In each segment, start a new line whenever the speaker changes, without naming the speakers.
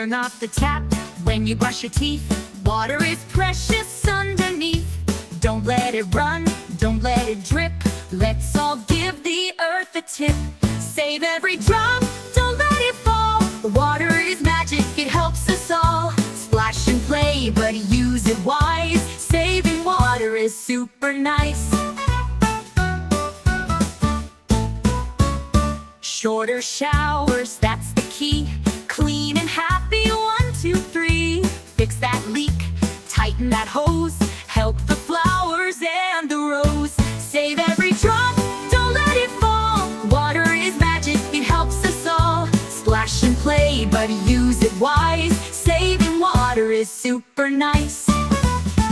Turn off the tap when you brush your teeth. Water is precious underneath. Don't let it run, don't let it drip. Let's all give the earth a tip. Save every drop, don't let it fall. The water is magic, it helps us all. Splash and play, but use it wise. Saving water is super nice. Shorter showers, that's the key. Clean and happy, 1, 2, 3. Fix that leak, tighten that hose. Help the flowers and the rose. Save every drop, don't let it fall. Water is magic, it helps us all. Splash and play, but use it wise. Saving water is super nice.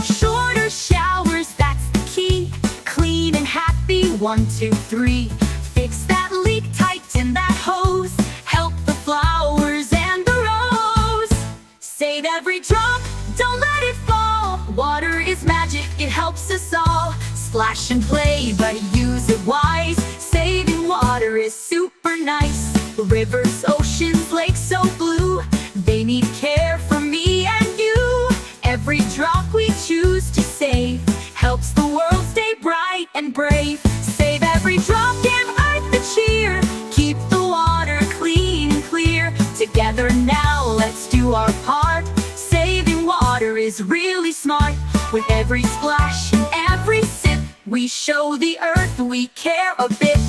Shorter showers, that's the key. Clean and happy, 1, 2, 3. Fix that leak, tighten that hose. Help the flowers and the rose. Save every drop, don't let it fall. Water is magic, it helps us all. Splash and play, but use it wise. Saving water is super nice. Rivers, oceans, lakes so blue, they need care from me and you. Every drop we choose to save helps the world stay bright and brave. Save every drop, give earth the cheer. Keep the water clean and clear. Together now, let's do our part. Saving water is really smart. With every splash and every sip, we show the earth we care a bit.